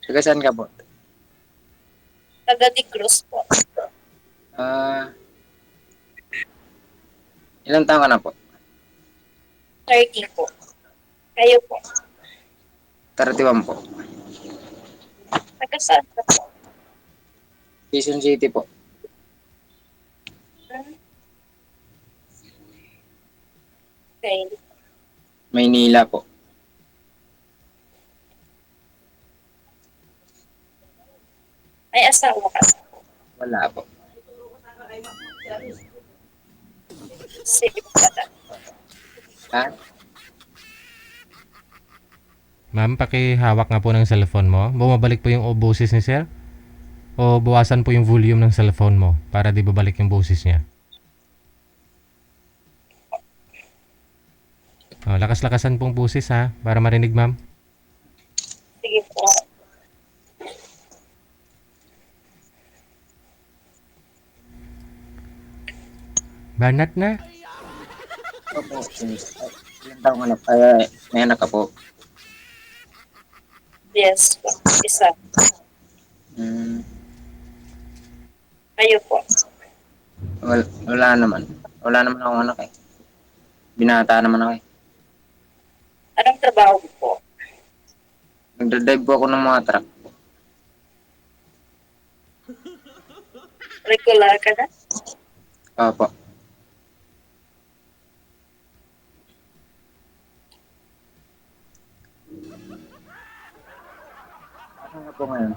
Taga saan ka po? Taga Cruz po. Ah, ilang taon ka na po? 30 po. Kayo po. 31 po. Taga saan ka po? Quezon City po. Hmm, okay. Maynila po. May asawa ka. Wala po. Same pala. Ha? Ma'am, pakihawak nga po ng cellphone mo. Bumabalik po yung boses ni sir? O bawasan po yung volume ng cellphone mo para di babalik yung boses niya? Lakas-lakasan pong boses ha, para marinig ma'am. Sige po. Banat na. Opo. Ilang taon ka na? Ay, may anak ka po. Yes po. Isa. Hmm, Kayo po. wala naman. Wala naman akong anak eh. Binata naman ako eh. Anong trabaho mo po? Nagdadrive po ako ng mga truck. Regular ka na? Opo. Ano nga po ngayon?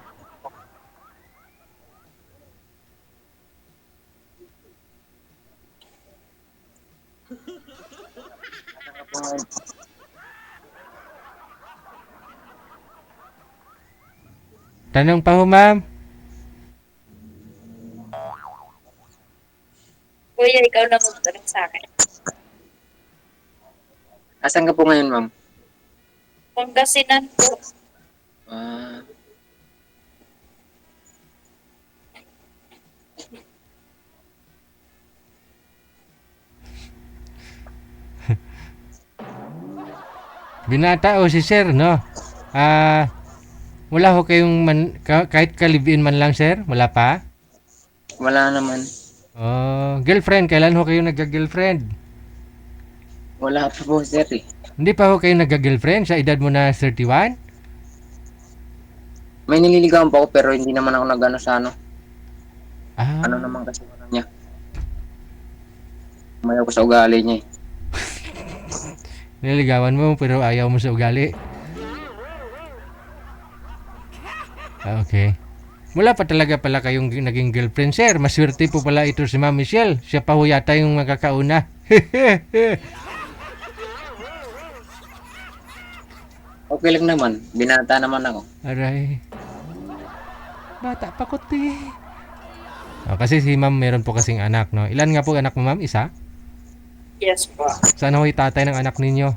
Ano nga po ngayon? Tanong pa ho ma'am. Kuya, ikaw na magtanong sa akin. Asan ka po ngayon, ma'am? Pangasinan po. Ah, Binata o si sir, no? Wala ho kayong kahit kalibin man lang sir? Wala pa? wala naman. Girlfriend, kailan ho kayo nagka-girlfriend? Wala pa po, sir eh. Hindi pa ho kayo nagka-girlfriend sa edad mo na 31? May nililigawan pa ako pero hindi naman ako nag-ano sa ano. Ano Ah, naman kasi ano niya. Umayaw ko sa ugali niya eh. nililigawan mo pero ayaw mo sa ugali. Okay. Wala pa talaga pala kayong naging girlfriend, sir. Maswerte po pala ito si Ma'am Michelle. Siya pa ho yata yung makakauna. Okay lang naman. Binata naman ako. Aray. Bata pa kuti. Kasi si Ma'am meron po kasing anak, no? Ilan nga po anak mo, Ma'am? Isa? Yes po. Saan ho yung tatay ng anak ninyo?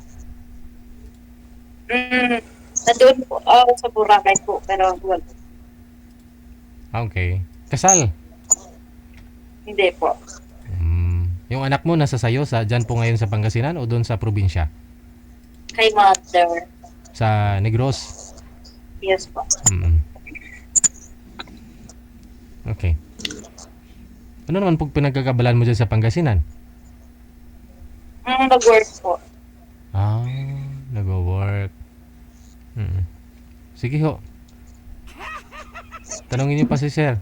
Mm, Nandun po ako sa Boracay po, pero wala. Okay. Kasal? Hindi po. Yung anak mo nasa sayo, dyan po ngayon sa Pangasinan o doon sa probinsya? Kay mother. Sa Negros? Yes po. Mm. Okay. Ano naman po pinagkakabalan mo dyan sa Pangasinan? Nag-work po. Ah, nag-work. Sige ho. Tanongin niyo pa si sir.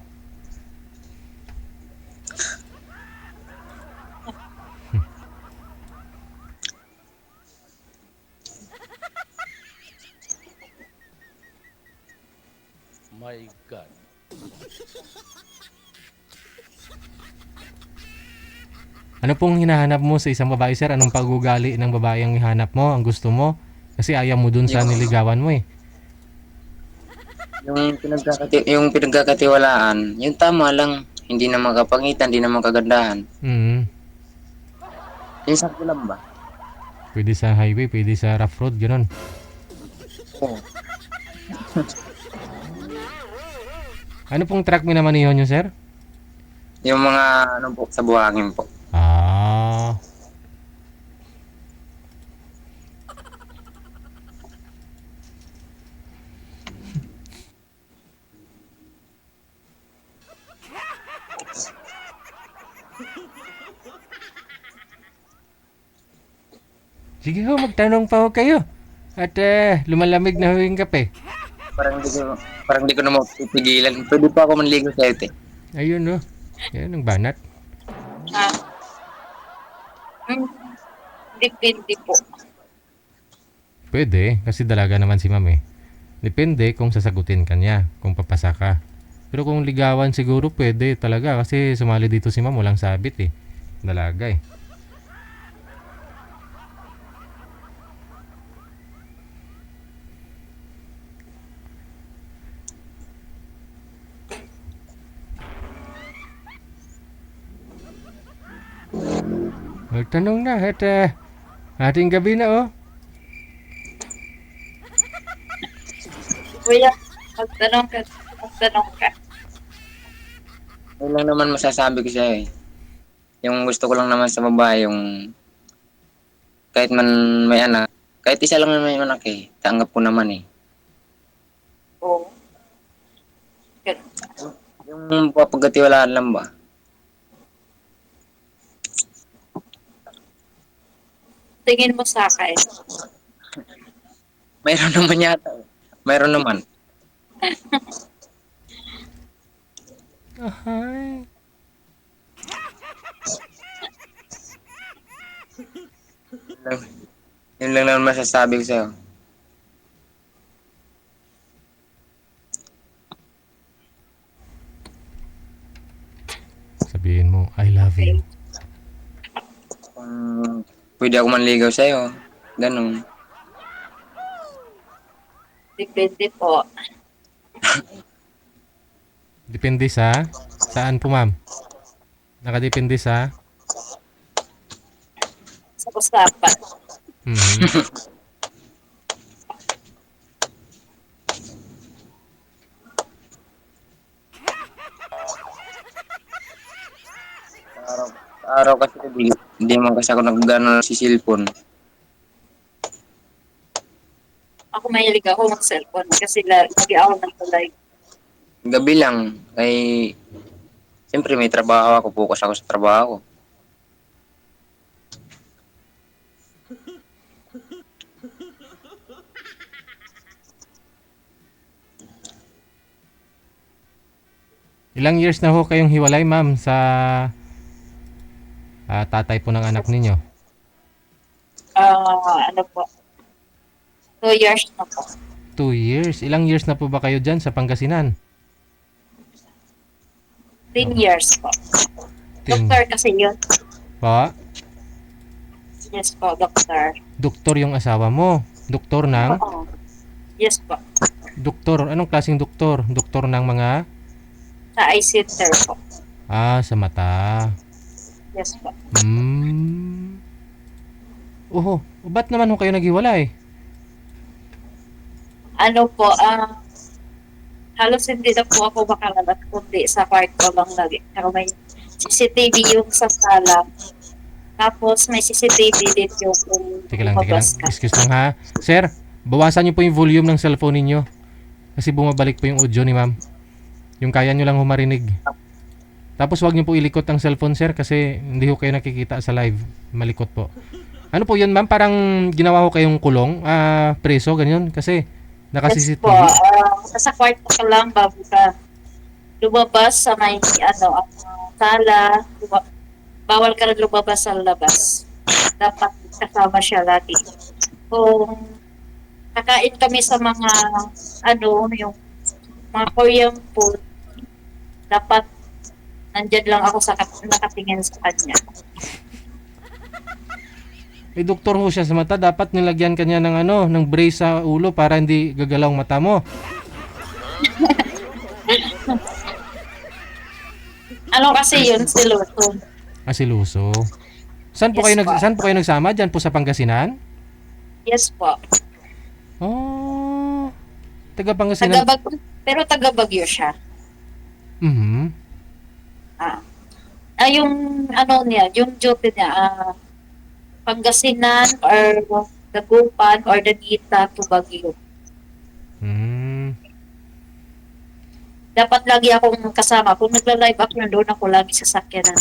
My God. Ano pong hinahanap mo sa isang babae, sir? Anong pag-ugali ng babae ang hihanap mo, ang gusto mo? Kasi ayaw mo dun sa Yung, niligawan mo eh. yung pinagkakatiwalaan, yung tama lang. Hindi na makapangitan, hindi na makagandahan. Mm. Yung sakto lang ba? Pwede sa highway, pwede sa rough road, gano'n. Oo. Ano pong truck mo naman yun, sir? Yung mga ano po, sa buhangin po. Ah, Sige ho, magtanong pa ho kayo. At lumalamig na ho yung kape. Parang di ko na mapipigilan. Pwede pa ako manligo sa'yo, te. Ayun ho. Yan ang banat. Ah, hmm, depende po. Pwede, kasi dalaga naman si ma'am eh. Depende kung sasagutin ka niya, kung papasa ka. Pero kung ligawan siguro pwede talaga kasi sumali dito si ma'am walang sabit eh. Dalaga eh. Magtanong na at ating gabi na oh. Kuya, magtanong ka. Yun lang naman masasabi ko sa'yo eh. Yung gusto ko lang naman sa babae, yung kahit man may anak, kahit isa lang naman may anak eh, tanggap ko naman eh. Oo. Ganun. Yung papagkatiwalaan lang ba? Tingin mo sa akin. Mayroon naman yata. Mayroon naman. Ahay. Yun lang naman masasabi ko sa'yo. Sabihin mo, I love you. Kung pwede ako manligaw sa'yo, ganun. Depende po. Depende sa saan po ma'am? Nakadepende sa Sa usapan. Mhm. Araw, araw kasi hindi man kasi ako nagano si cellphone. Ako mahilig ako mag-cellphone kasi lagi ako nag-live. Gabi lang, ay siyempre may trabaho ako, focus ako sa trabaho. Ilang years na ho kayong hiwalay ma'am sa tatay po ng anak ninyo? Ano po? 2 years na po. 2 years. Ilang years na po ba kayo dyan sa Pangasinan? 10 years po. 10. Doktor kasi yun. Pa? Yes po, doktor. Doktor yung asawa mo. Doktor ng? Oo. Yes po. Doktor. Anong klaseng doktor? Doktor ng mga? Sa eye center po. Sa mata. Yes po. Oho, ba't naman ho kayo naghiwalay? Ano po, halos hindi na po ako makalalak kundi sa kwarto lang lagi. Pero may CCTV yung sa sala. Tapos may CCTV din yung Teka lang. lumabas ka. Excuse lang ha. Sir, bawasan niyo po yung volume ng cellphone ninyo. Kasi bumabalik po yung audio ni ma'am. Yung kaya nyo lang humarinig. Tapos wag niyo po ilikot ang cellphone sir kasi hindi ho kayo nakikita sa live. Malikot po. Ano po yun ma'am? Parang ginawa ko kayong kulong, preso, ganyan. Kasi Yes po, naka-CCTV. nasa kwarto ka lang bago ka lumabas sa may sala. Bawal ka rin lumabas sa labas. Dapat kasama siya lagi. Kung kakain kami sa mga yung mga Korean food, dapat nandyan lang ako nakatingin sa kanya. Eh, doktor ho siya sa mata. Dapat nilagyan kanya ng ng brace sa ulo para hindi gagalaw ang mata mo. Ano kasi yun, siluto. Siluso. Saan po Yes, po. saan po kayo nagsama? Diyan po sa Pangasinan? Yes po. Oh. Taga Pangasinan. Pero taga-Bagyo siya. Mhm. Yung niya, yung duty niya, Pangasinan or Dagupan or Danita to Baguio. Hmm. Dapat lagi akong kasama. Kung nagla-live ako na doon ako lagi sa sakyanan.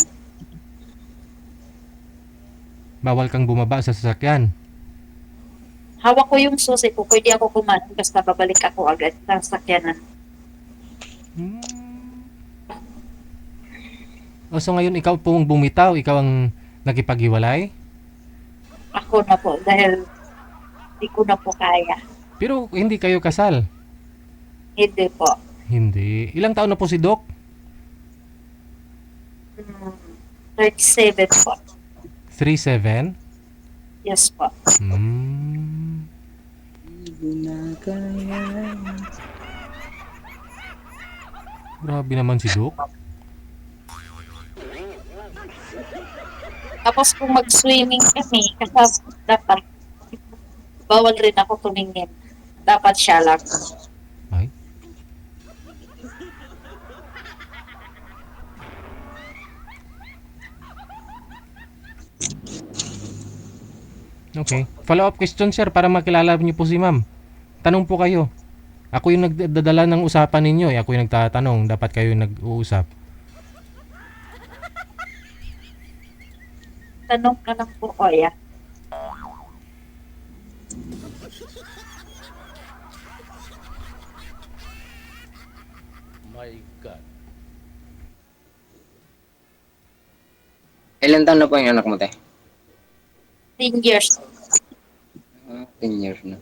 Bawal kang bumaba sa sasakyan. hawak ko yung susi ko, pwede ako kumain basta babalik ako agad sa sakyanan. O so ngayon ikaw pong bumitaw, ikaw ang nakipaghiwalay? Ako na po dahil hindi ko na po kaya. Pero hindi kayo kasal? Hindi po. Hindi. Ilang taon na po si Doc? 37 po. 37? Yes po. Hmm. Grabe naman si Doc. Tapos kung mag-swimming kami, kasi dapat bawal rin ako tumingin. Dapat siya lang. Ay. Okay. Follow-up question, sir, para makilala niyo po si ma'am. Tanong po kayo. Ako yung nagdadala ng usapan ninyo. Ako yung nagtatanong. Dapat kayo yung nag-uusap. Tanong ka lang po, Oya. My God. Ilan taon na po yung anak mo, te? 10 years. 10 years na.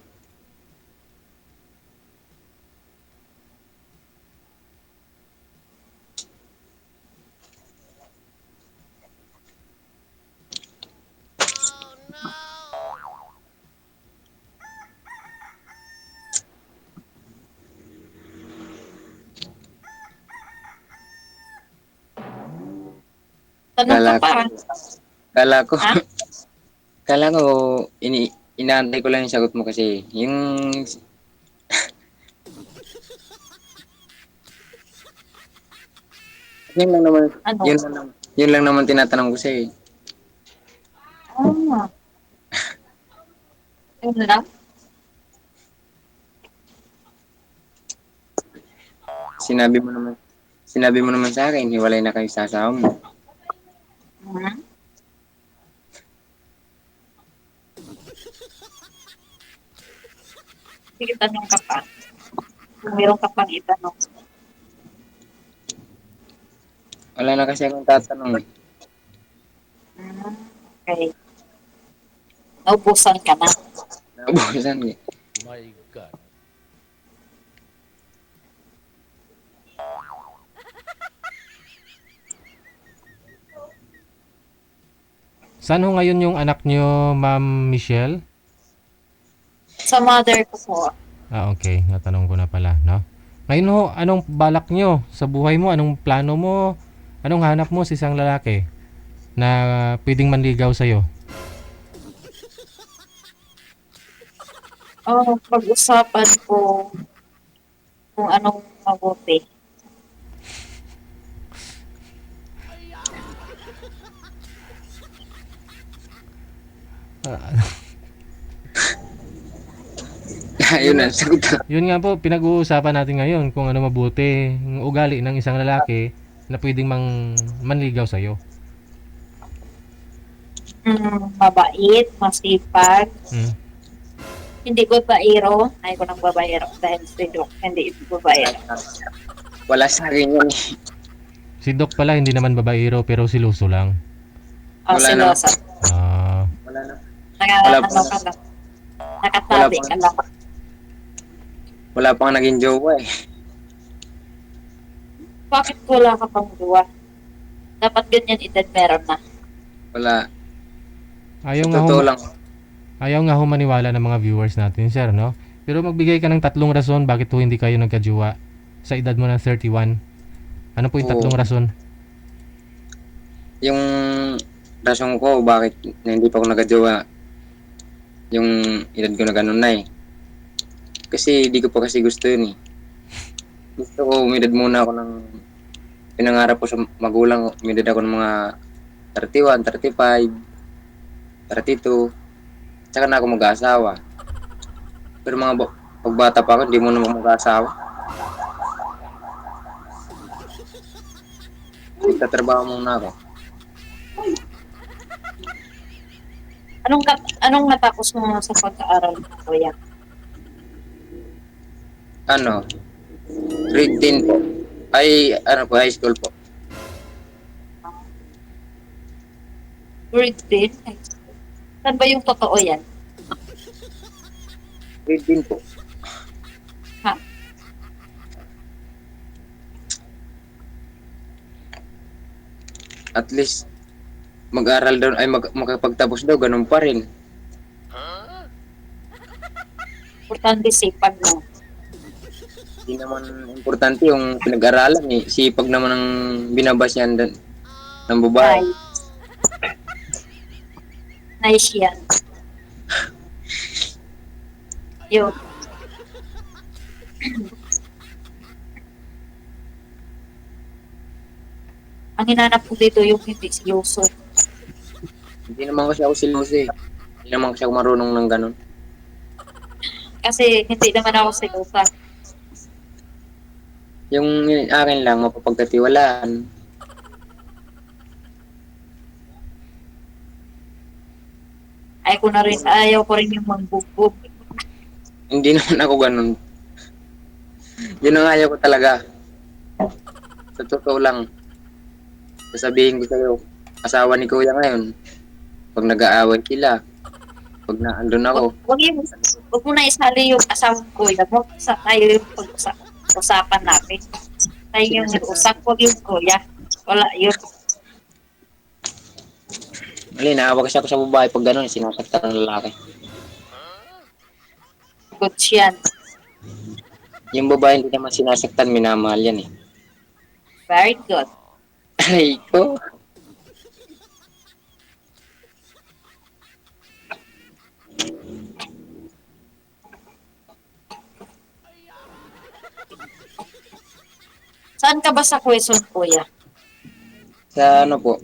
Tanong ka Kala pa. ko, kala ko, Ha? kala ko, inaantay ko lang yung sagot mo kasi, yung, yun lang naman, Ano? yun lang naman tinatanong ko sa'yo. Ah. Yun lang? Sinabi mo naman sa akin, hiwalay na kayo sa asawa mo. Hmm? Sige, tanong ka pa. Kung meron ka pang itanong. Wala na kasi akong tatanong. Okay. Naubusan ka na. Naubusan eh. My God. Saan ho ngayon yung anak nyo, Ma'am Michelle? Sa mother ko po. Ah, okay. Natanong ko na pala, no? Ngayon ho, anong balak nyo sa buhay mo? Anong plano mo? Anong hanap mo sa isang lalaki na pwedeng manligaw sa'yo? Pag-usapan ko kung anong mabuti. Ayun na, sagot na. Yun nga po, pinag-uusapan natin ngayon kung ano mabuti ng ugali ng isang lalaki na pwedeng manligaw sa'yo. Mabait, masipag, Hmm. hindi babaero. Ay ko ng babaero dahil si Doc, hindi babaero. Wala sa akin yun. Si Doc pala hindi naman babaero pero siluso lang. Wala na. Silosa. Ah, Wala na. Wala Ano pa. ka lang. Nakatabi Wala pa. ka lang. Wala pang naging jowa eh. Bakit wala ka pang duwa? Dapat ganyan edad meron na. Wala. ayaw Sa nga totoo ho, lang. ayaw nga ho maniwala ng mga viewers natin, sir, no? Pero magbigay ka ng 3 rason bakit ho hindi kayo nagkajowa sa edad mo ng 31. Ano po yung 3 Oo. rason? Yung rason ko bakit na hindi pa ako nagjowa yung edad ko na ganun na eh. Kasi di ko pa kasi gusto yun eh. Gusto ko umedad muna ako ng pinangarap ko sa magulang ko. Umedad ako ng mga 31, 35, 32. Tsaka na ako mag-asawa. Pero pagbata pa ako, hindi mo naman mag-asawa. Nagtatrabaho muna ako. Anong natapos mo sa pag-aaral mo, kuya? Ano, grade 10 po. Ay, ano po, high school po. Grade 10? Saan ba yung totoo yan? Grade 10 po. Ha? At least, mag-aral daw, ay makapagtapos daw, ganun pa rin. Importante sipag mo. Hindi naman importante yung pinag-aralan eh. Sipag naman ang binabasyan ng babae. Nice. Nice yan. Yun. Ang hinanap ko dito yung hindi seryoso. Hindi naman kasi ako siloso eh. Hindi naman kasi ako marunong ng ganun. Kasi hindi naman ako seryosa. Yung akin lang, mapapagkatiwalaan. Ayaw ko rin yung mangbugbog. Hindi naman ako ganun. Yun ang ayaw ko talaga. Sa totoo lang. Sasabihin ko sa'yo, asawa ni Kuya ngayon. Pag nag-aaway sila, pag naandun ako, Wag mo na isali yung asawang kuya mo. Tayo yung pag-usapan natin. Tayo yung nag-usap, wag yung kuya. Wala yun. mali, naawa kasi ako sa babae pag gano'n, sinasaktan ng lalaki. Good yan. Yung babae hindi naman sinasaktan, minamahal yan eh. Very good. Ay ko. Saan ka ba sa Quezon, kuya? Sa ano po,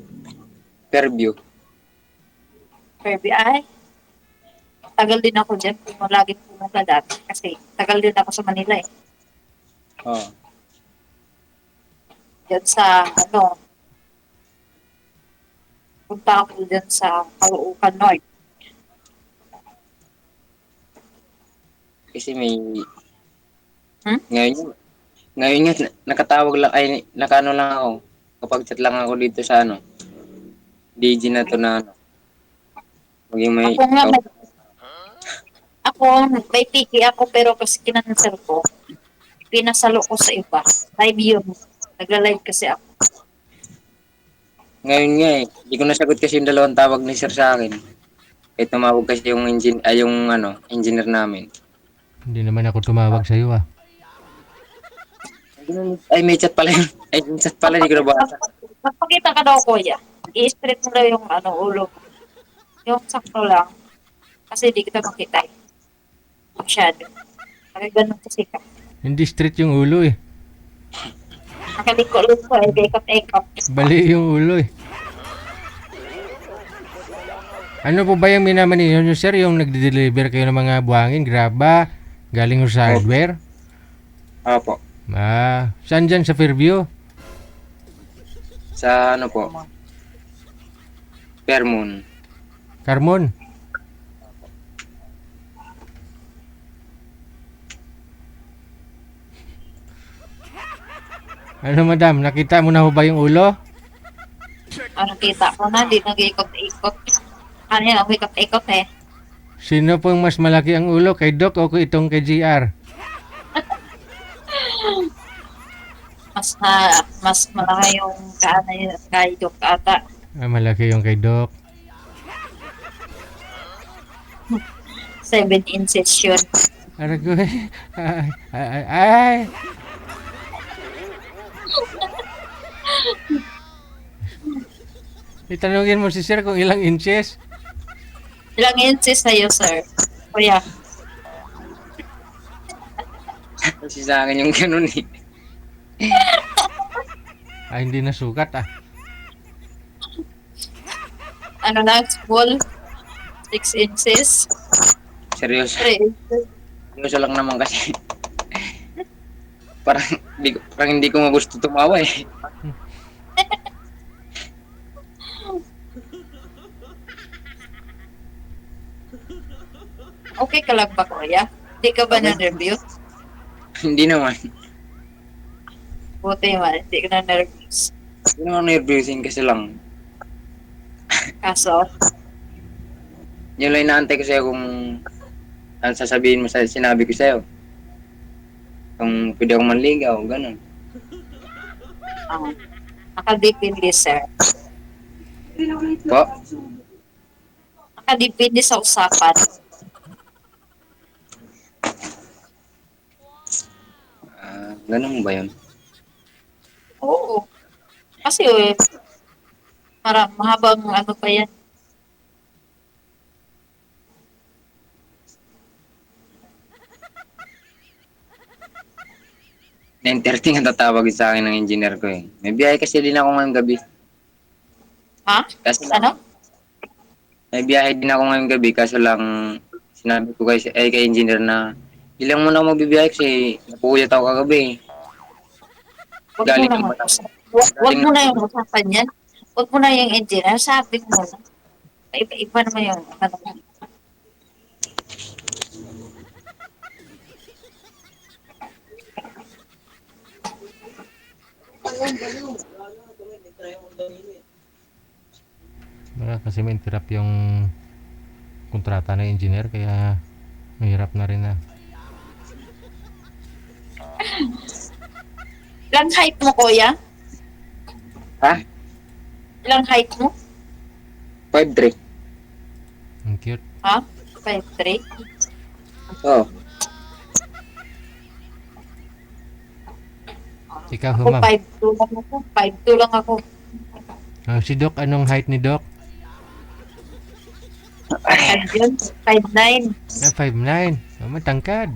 Fairview. Kirby, ay. Tagal din ako dyan. Kung lagi pumunta dati. Kasi tagal din ako sa Manila eh. Oh. Dyan sa, punta ako dyan sa Caloocan North. Kasi may, Hmm? ngayon nga, nakatawag lang, ay, nakano lang ako. Kapag chat lang ako dito sa ano, DJ na to na ano. Maging may, Ako, may piki ako pero kasi kinansel ko. Pinasalo ko sa iba. Live yun. Nagla-live kasi ako. ngayon nga eh, hindi ko nasagot kasi yung dalawang tawag ni sir sa akin. Eh tumawag kasi yung engineer namin. Hindi naman ako tumawag sa iyo ah. Ay, may chat pala yun. Ay, may chat pala, hindi ko nabasa. Magpakita ka daw, kuya. I-straight mo daw yung ulo. Yung sakto lang. Kasi di kita makita eh. Masyado. Ganun kasi ka. Hindi straight yung ulo eh. Nakaliko-liko eh. Ekot-ekot. Bali yung ulo eh. Ano po ba yung minaman ninyo sir? Yung nagde-deliver kayo ng mga buhangin, graba, galing sa hardware? Opo. Saan dyan sa Fairview? Sa ano po? Fairmont. Carmon? Ano madam, nakita mo na ho ba yung ulo? Ano kita ko na, di nag-ikot-ikot. Ano yan, ikot-ikot eh. Sino pong mas malaki ang ulo? Kay Doc o itong kay GR? Mas malaki yung kaidok ata. Malaki yung kay Doc. 7 inches yun. Aragoy. Ay. Itanungin mo si sir kung ilang inches. Ilang inches sa'yo, sir? Kuya. Kasi sa akin yung ganun eh. Hindi nasukat ah. Ano lang, small? 6 inches? Seryoso. 3 inches? Seryoso lang naman kasi. parang hindi ko magusto tumawa eh. Okay ka lang ba, kuya? Hindi ka ba Okay. na-review? Hindi naman. Buti man, hindi ka na-nervous. Hindi naman nervousin kasi lang. Kaso, Yun lang inaantay ko sa'yo kung ano sasabihin mo sa sinabi ko sa'yo. Kung pwede akong manligaw, ganun. nakadepende, sir. Po? Nakadepende sa usapan. Ganun ba yun? Oo. Kasi, mahabang ano pa yan. Na-entertain ang tatawag sa akin ng engineer ko eh. May biyahe kasi din ako ngayong gabi. Ha? Kaso lang, Ano? may biyahe din ako ngayong gabi kaso lang sinabi ko kay engineer na ilang muna ako magbibiyahe kasi napuyat ako kagabi eh. Huwag mo Galing na ng mag-usap. Huwag mo na yung usapan yan. Huwag mo na yung engineer. Sabi mo na. Iba naman yung ano. Baka kasi ma-interrupt yung kontrata ng engineer kaya mahirap na rin na. Ilang height mo, kuya? Ha? Ilang height mo? 5'3". Ang cute. Ha? 5'3"? Oo. Ikaw, Ako, ma'am. 5'2" lang ako. 5'2" lang ako. Si Doc, anong height ni Doc? Ayun, 5'9". 5'9". Matangkad.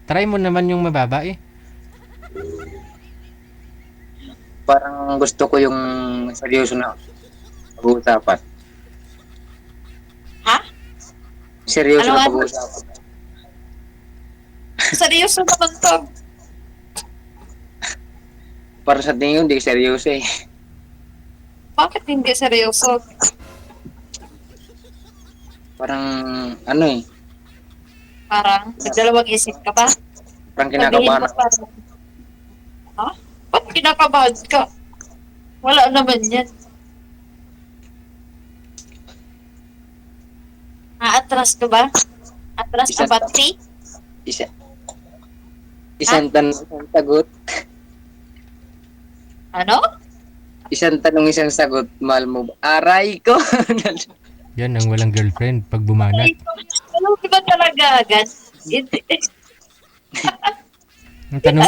Try mo naman yung mababa eh. Parang gusto ko yung seryoso na pag-uusapan. Ha? Seryoso Ano, na ano? pag-uusapan. Seryoso naman to. Para sa tingin ko, hindi seryoso eh. Bakit hindi seryoso? Parang ano eh. Parang, nagdalawang isip ka ba? Parang Sabihin kinakabahan mo ako. parang, ha? Ba't kinakabahan ka? Wala naman yan. Atras ka ba? Atras ka Isa- ba, T? Isa, isang tanong, isang sagot. Ano? Isang tanong, isang sagot. Mahal mo ba? Aray ko! Yan ang walang girlfriend pag bumanat. Ano, di ba talaga agad? Ang, tanong,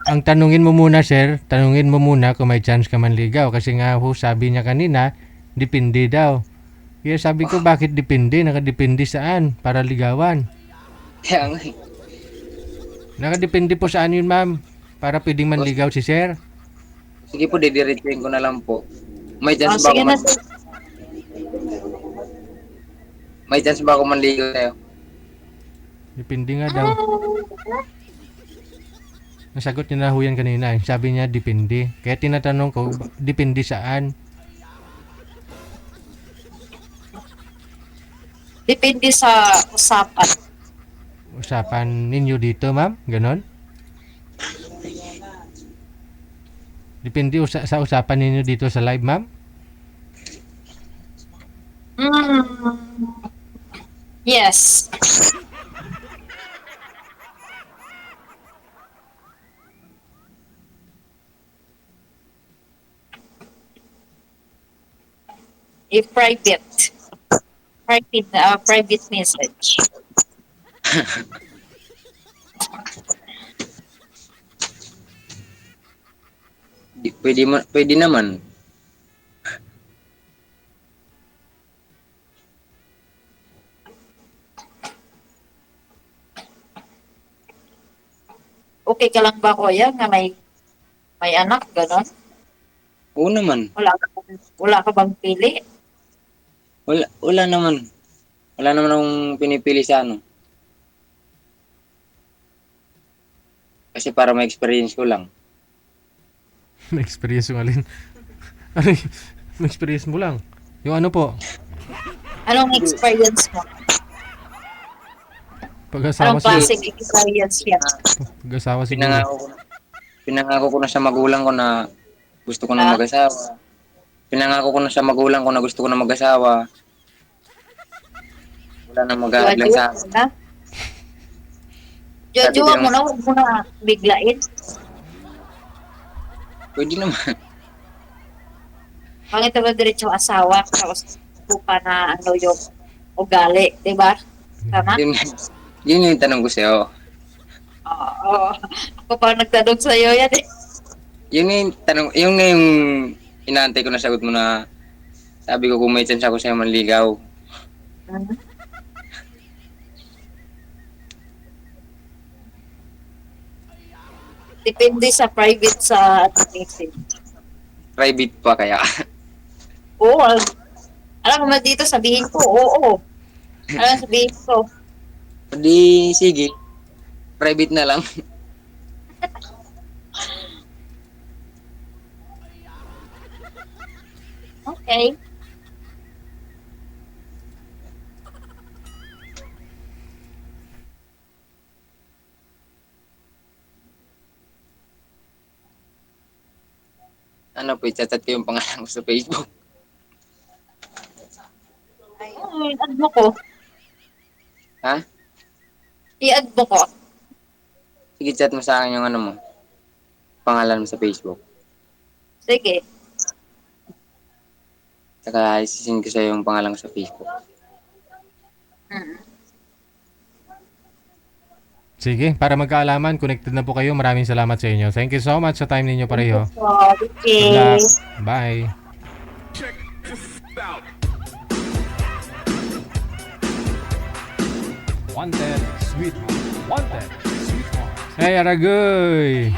ang tanungin mo muna, sir, tanungin mo muna kung may chance ka manligaw. Kasi nga ho, sabi niya kanina, depende daw. Kaya sabi ko, bakit depende? Nakadepende saan? Para ligawan. Kaya nga eh. Nakadepende po saan yun, ma'am? Para pwedeng manligaw si sir. Sige po, didiretsuhin ko na lang po. May Oh, chance ba sige ako na. May chance ba ako manligaw sa'yo? Depende nga daw. Nasagot niya na ho yan kanina. Sabi niya, depende. Kaya tinatanong ko, depende saan? Depende sa usapan. Usapan ninyo dito, ma'am? Ganon? Depende sa usapan ninyo dito sa live, ma'am? Yes. A private message. Pwede naman. Okay ka lang ba, kuya, nga may anak, gano'n? Oo naman. Wala ka bang pili? Wala naman. Wala naman akong pinipili sa ano. Kasi para ma-experience ko lang. May experience mo alin. Ano yun? May experience mo lang. Yung ano po? Anong experience mo? Pag-asawa Anong siguro. klaseng experience yan? Pag-asawa siguro. Pinangako ko na sa magulang ko na gusto ko na Ah? mag-asawa. Pinangako ko na sa magulang ko na gusto ko na mag-asawa. Wala na mag-aadlang Juwa-juwa sa mo na. Sabi ko Juwa-juwa yung- mo na, huwag mo na biglain. Pwede naman. Bakit naman diretso asawa, tapos pa na ano yung ugali, di ba? Tama? Yun yung tanong ko sa'yo. Oo. Ako pa nagtanong sa'yo yan eh. Yun yung tanong, yung nga yung inaantay ko na sagot mo na sabi ko kung may chance ako sa'yo manligaw. Mhm. Depende sa private sa meeting. Private pa kaya. Oo. Alam mo ba dito sabihin ko, oo. Alam sabihin ko, Di, sige. Private na lang. okay. Ano po, i-chat ko yung pangalan ko sa Facebook. I-add mo ko. Ha? I-add mo ko. Sige, chat mo sa akin yung ano mo. Pangalan mo sa Facebook. Sige. Saka isisin ko sa'yo yung pangalan ko sa Facebook. Hmm. Sige, para magkaalaman, connected na po kayo. Maraming salamat sa inyo. Thank you so much sa time ninyo pareho. So, Good okay. luck. Bye. Wanted, sweetheart. Wanted, sweetheart. Hey, Aragoy!